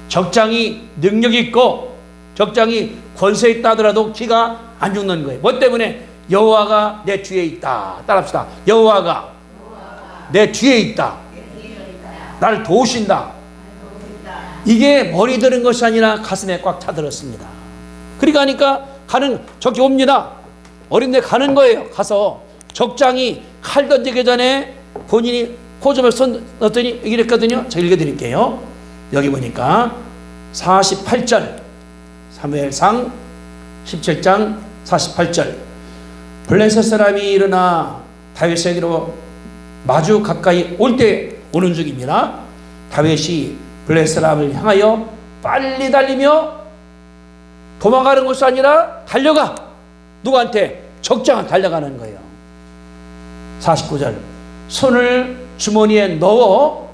적장이 능력이 있고 적장이 권세 있다 하더라도 기가 안 죽는 거예요. 뭐 때문에? 여호와가 내 뒤에 있다. 따라합시다. 여호와가 내 뒤에 있다. 나를 도우신다. 이게 머리 드는 것이 아니라 가슴에 꽉 차들었습니다. 그러니까 가는, 저기 옵니다. 어린데 가는 거예요. 가서 적장이 칼 던지기 전에 본인이 호접을 넣었더니 이랬거든요. 제가 읽어드릴게요. 여기 보니까 48절, 사무엘상 17장 48절. 블레셋 사람이 일어나 다윗에게로 마주 가까이 올 때 오는 중입니다. 다윗이 블레셋 사람을 향하여 빨리 달리며 도망가는 것이 아니라 달려가. 누구한테? 적장한테 달려가는 거예요. 49절. 손을 주머니에 넣어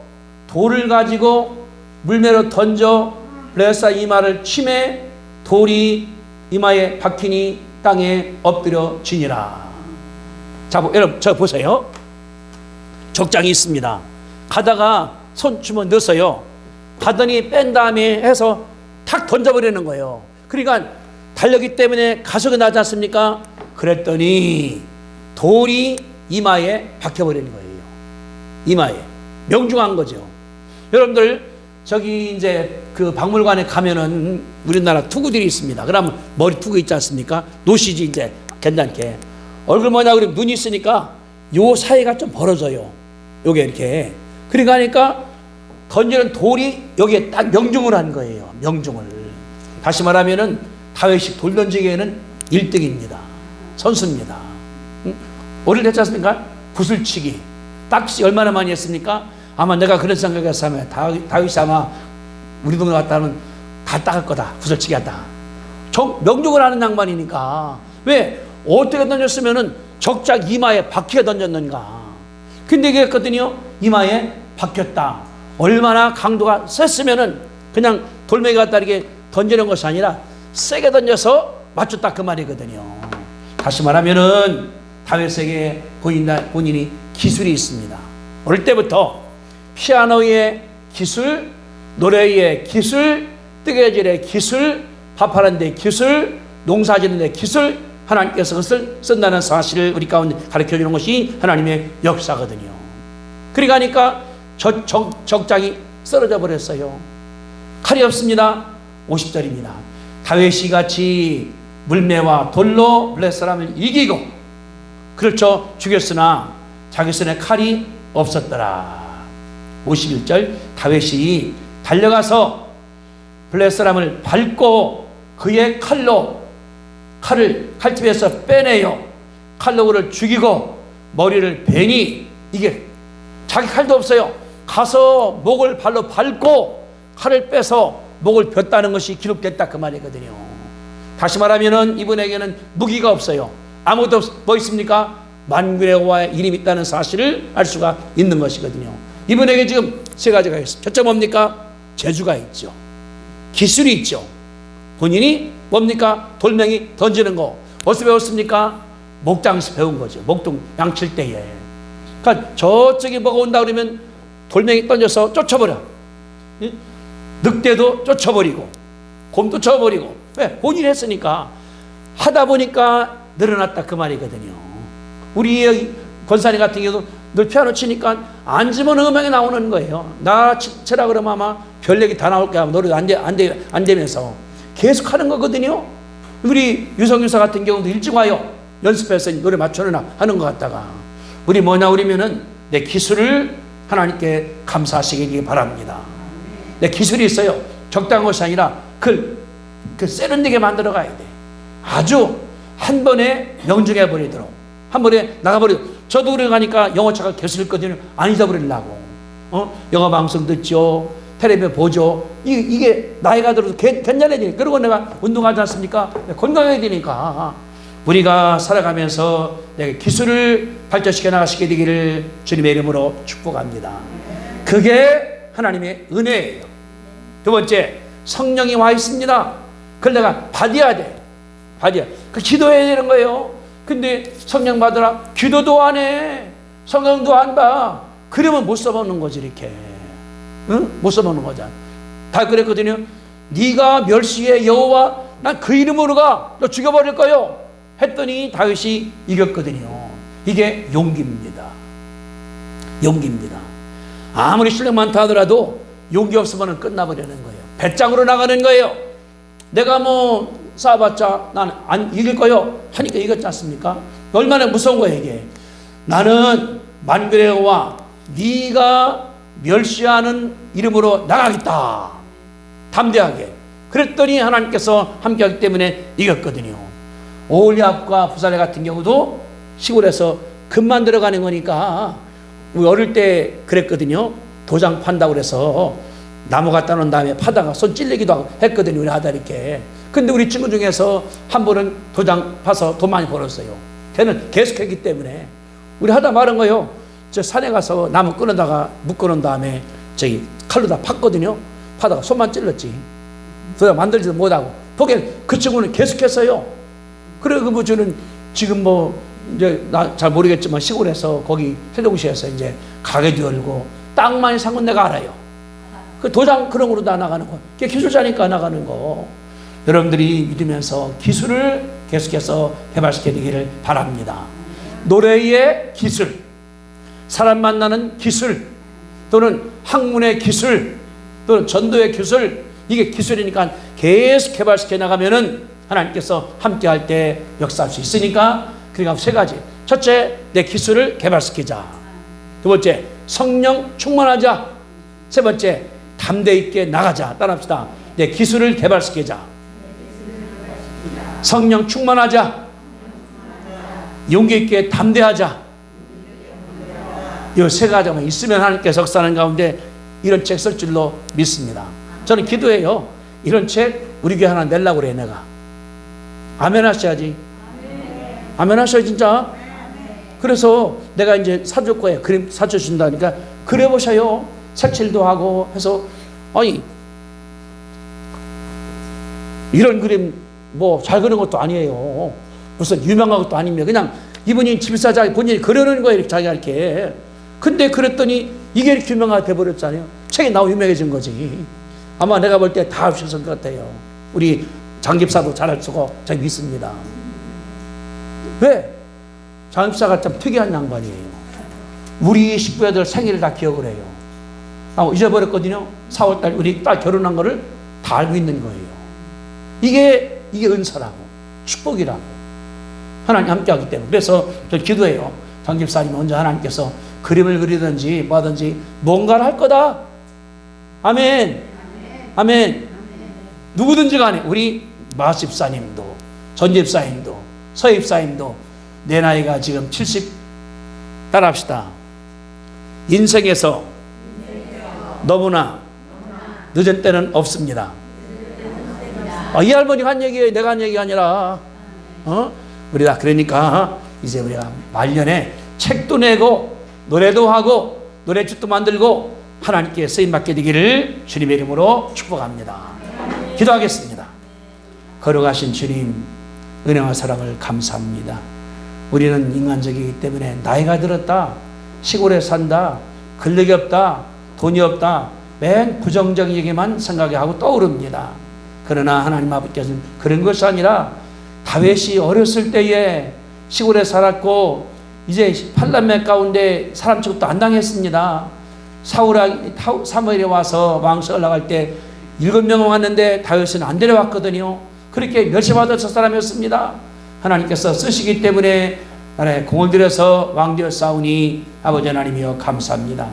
돌을 가지고 물매로 던져 블레셋 이마를 치매 돌이 이마에 박히니 땅에 엎드려 지니라. 자, 여러분 저 보세요. 적장이 있습니다. 가다가 손 주머니 넣었어요. 가더니 뺀 다음에 해서 탁 던져버리는 거예요. 그러니까 달렸기 때문에 가속이 나지 않습니까? 그랬더니 돌이 이마에 박혀버리는 거예요. 이마에. 명중한 거죠. 여러분들 저기 이제 그 박물관에 가면은 우리나라 투구들이 있습니다. 그러면 머리 투구 있지 않습니까? 노시지 이제 괜찮게. 얼굴 뭐냐 그러면 눈이 있으니까 요 사이가 좀 벌어져요. 요게 이렇게. 그러니까 던지는 돌이 여기에 딱 명중을 한 거예요. 명중을. 다시 말하면은 다윗이 돌 던지기에는 1등입니다. 선수입니다. 어릴 때 했지 않습니까? 구슬치기. 딱지 얼마나 많이 했습니까? 아마 내가 그런 생각했으면 다윗이 아마 우리 동네 갔다면 다 따갈 거다. 구슬치기 한다. 명중을 하는 양반이니까. 왜? 어떻게 던졌으면은 적장 이마에 박혀 던졌는가. 근데 이게 했거든요. 이마에 박혔다. 얼마나 강도가 셌으면은 그냥 돌멩이 갖다 이렇게 던지는 것이 아니라 세게 던져서 맞췄다 그 말이거든요. 다시 말하면은 다윗에게 본인이 기술이 있습니다. 어릴 때부터 피아노의 기술, 노래의 기술, 뜨개질의 기술, 밥하는 데 기술, 농사짓는 데 기술, 하나님께서 그것을 쓴다는 사실을 우리 가운데 가르쳐주는 것이 하나님의 역사거든요. 그러니까 적장이 쓰러져 버렸어요. 칼이 없습니다. 50절입니다. 다윗이 같이 물매와 돌로 블레셋 사람을 이기고, 그렇죠, 죽였으나 자기 손에 칼이 없었더라. 51절. 다윗이 달려가서 블레셋 사람을 밟고 그의 칼을 칼집에서 빼내요. 칼로 그를 죽이고 머리를 베니, 이게 자기 칼도 없어요. 가서 목을 발로 밟고 칼을 빼서 목을 뱄다는 것이 기록됐다 그 말이거든요. 다시 말하면은 이분에게는 무기가 없어요. 아무것도 뭐 있습니까? 만군의 여호와의 이름이 있다는 사실을 알 수가 있는 것이거든요. 이분에게 지금 세 가지가 있습니다. 첫째 뭡니까? 재주가 있죠. 기술이 있죠. 본인이 뭡니까? 돌멩이 던지는 거. 어디서 배웠습니까? 목장에서 배운 거죠. 목동 양칠 때에. 그러니까 저쪽에 뭐가 온다 그러면 돌멩이 던져서 쫓아버려. 늑대도 쫓아버리고 곰도 쫓아버리고. 왜? 본인이 했으니까. 하다 보니까 늘어났다 그 말이거든요. 우리 권사님 같은 경우도 늘 피아노 치니까 앉으면 음악이 나오는 거예요. 나 치라 그러면 아마 별얘기 다 나올 거야. 노래도 안 되면서 계속 하는 거거든요. 우리 유성유사 같은 경우도 일찍 와요. 연습해서 노래 맞춰놓으나 하는 것 같다가. 우리 뭐냐 그러면은 내 기술을 하나님께 감사하시기 바랍니다. 내 기술이 있어요. 적당한 것이 아니라 그 세련되게 만들어 가야 돼. 아주 한 번에 명중해 버리도록. 한 번에 나가버리도록. 저도 그래 가니까 영어차가 계속 있거든요. 안 잊어버리려고. 영어 방송 듣죠. 텔레비전 보죠. 이게 나이가 들어도 괜찮아지니까. 그리고 내가 운동하지 않습니까? 건강해야 되니까. 우리가 살아가면서 내가 기술을 발전시켜 나가시게 되기를 주님의 이름으로 축복합니다. 그게 하나님의 은혜예요. 두 번째, 성령이 와 있습니다. 그걸 내가 받아야 돼. 그 기도해야 되는 거예요. 근데 성령 받으라. 기도도 안 해. 성령도 안 봐. 그러면 못 써먹는 거지 이렇게. 응? 못 써먹는 거잖아. 다 그랬거든요. 네가 멸시해 여호와 난 그 이름으로 가. 너 죽여버릴 거요. 했더니 다윗이 이겼거든요. 이게 용기입니다. 용기입니다. 아무리 실력 많다 하더라도 용기 없으면 끝나버리는 거예요. 배짱으로 나가는 거예요. 내가 뭐 싸워봤자 나는 안 이길 거요 하니까 이겼지 않습니까? 얼마나 무서운 거예요 이게. 나는 만군의 여호와 네가 멸시하는 이름으로 나가겠다. 담대하게. 그랬더니 하나님께서 함께하기 때문에 이겼거든요. 오홀리압과 부살레 같은 경우도 시골에서 금만 들어가는 거니까 우리 어릴 때 그랬거든요. 도장 판다고 그래서 나무 갖다 놓은 다음에 파다가 손 찔리기도 하고 했거든요. 우리 아들 이렇게. 근데 우리 친구 중에서 한 분은 도장 파서 돈 많이 벌었어요. 걔는 계속했기 때문에. 우리 하다 말은 거요. 저 산에 가서 나무 끊어다가 묶어놓은 다음에 저기 칼로 다 팠거든요. 파다가 손만 찔렀지. 도장 만들지도 못하고. 보기엔 그 친구는 계속했어요. 그래 그 저는 지금 뭐 이제 나 잘 모르겠지만 시골에서 거기 세종시에서 이제 가게도 열고 땅 많이 산 건 내가 알아요. 그 도장 그런 거로 다 나가는 거. 그게 기술자니까 나가는 거. 여러분들이 믿으면서 기술을 계속해서 개발시켜 되기를 바랍니다. 노래의 기술, 사람 만나는 기술, 또는 학문의 기술, 또는 전도의 기술, 이게 기술이니까 계속 개발시켜 나가면은 하나님께서 함께 할 때 역사할 수 있으니까. 그러니까 세 가지. 첫째, 내 기술을 개발시키자. 두 번째, 성령 충만하자. 세 번째, 담대 있게 나가자. 따라합시다. 내 기술을 개발시키자. 성령 충만하자. 용기 있게 담대하자. 이 세 가지만 있으면 하나님께서 역사하는 가운데 이런 책 쓸 줄로 믿습니다. 저는 기도해요. 이런 책 우리 교회 하나 내려고 그래 내가. 아멘 하셔야지. 아멘 하셔야 진짜. 그래서 내가 이제 사줄 거예요. 그림 사주신다니까 그려보셔요. 색칠도 하고 해서. 아니 이런 그림 뭐 잘 그리는 것도 아니에요. 무슨 유명한 것도 아닙니다. 그냥 이분이 집사자 본인이 그려놓은 거예요. 자기가 이렇게. 근데 그랬더니 이게 이렇게 유명하게 돼버렸잖아요. 책이 나오고 유명해진 거지. 아마 내가 볼 때 다 하셨을 것 같아요. 우리 장 집사도 잘할 수가 저는 믿습니다. 왜? 장 집사가 참 특이한 양반이에요. 우리 식구애들 생일을 다 기억을 해요. 잊어버렸거든요. 4월달 우리 딸 결혼한 거를 다 알고 있는 거예요. 이게 은사라고, 축복이라고. 하나님 함께하기 때문에. 그래서 저 기도해요. 장 집사님 먼저 하나님께서 그림을 그리든지 뭐든지 뭔가를 할 거다. 아멘. 아멘. 누구든지 간에 우리 마 집사님도, 전 집사님도, 서 집사님도 내 나이가 지금 70 따라합시다. 인생에서 너무나 늦은 때는 없습니다. 이 할머니가 한 얘기예요. 내가 한 얘기가 아니라. 우리가 그러니까 이제 우리가 말년에 책도 내고 노래도 하고 노래집도 만들고 하나님께 쓰임받게 되기를 주님의 이름으로 축복합니다. 기도하겠습니다. 걸어가신 주님 은혜와 사랑을 감사합니다. 우리는 인간적이기 때문에 나이가 들었다, 시골에 산다, 근력이 없다, 돈이 없다, 맨 부정적인 얘기만 생각하고 떠오릅니다. 그러나 하나님 아버지께서는 그런 것이 아니라 다윗이 어렸을 때에 시골에 살았고 이제 팔남매 가운데 사람 취급도 안 당했습니다. 사무엘이 와서 왕실 올라갈 때 7명 왔는데 다윗은 안 데려왔거든요. 그렇게 멸시받은 사람이었습니다. 하나님께서 쓰시기 때문에 나라에 공을 들여서 왕되어 싸우니 아버지 하나님이여 감사합니다.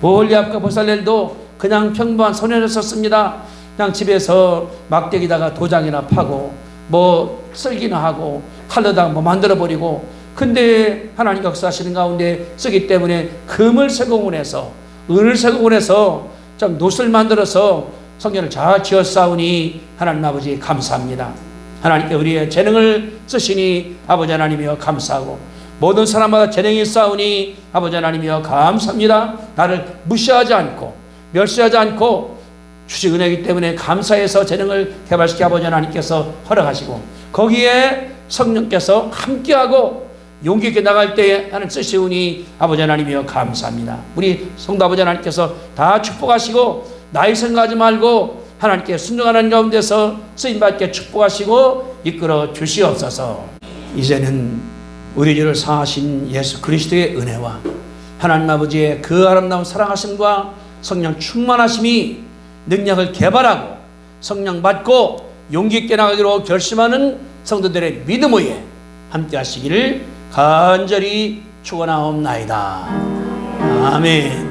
오홀리압과 부살렐도 그냥 평범한 소년이었습니다. 그냥 집에서 막대기다가 도장이나 파고 뭐 쓸기나 하고 칼로다가 뭐 만들어버리고, 근데 하나님 역사하시는 가운데 쓰기 때문에 금을 세공원해서 은을 세공원해서 좀 놋을 만들어서 성전을 잘 지었사오니 하나님 아버지 감사합니다. 하나님께 우리의 재능을 쓰시니 아버지 하나님이여 감사하고, 모든 사람마다 재능이 있사오니 아버지 하나님이여 감사합니다. 나를 무시하지 않고 멸시하지 않고 주신 은혜이기 때문에 감사해서 재능을 개발시켜 아버지 하나님께서 허락하시고, 거기에 성령께서 함께하고 용기 있게 나갈 때에 하나님 쓰시오니 아버지 하나님이여 감사합니다. 우리 성도 아버지 하나님께서 다 축복하시고 나이 생각하지 말고 하나님께 순종하는 가운데서 쓰임받게 축복하시고 이끌어 주시옵소서. 이제는 우리 죄를 사하신 예수 그리스도의 은혜와 하나님 아버지의 그 아름다운 사랑하심과 성령 충만하심이 능력을 개발하고 성령 받고 용기 있게 나가기로 결심하는 성도들의 믿음 위에 함께 하시기를 간절히 축원하옵나이다. 아멘.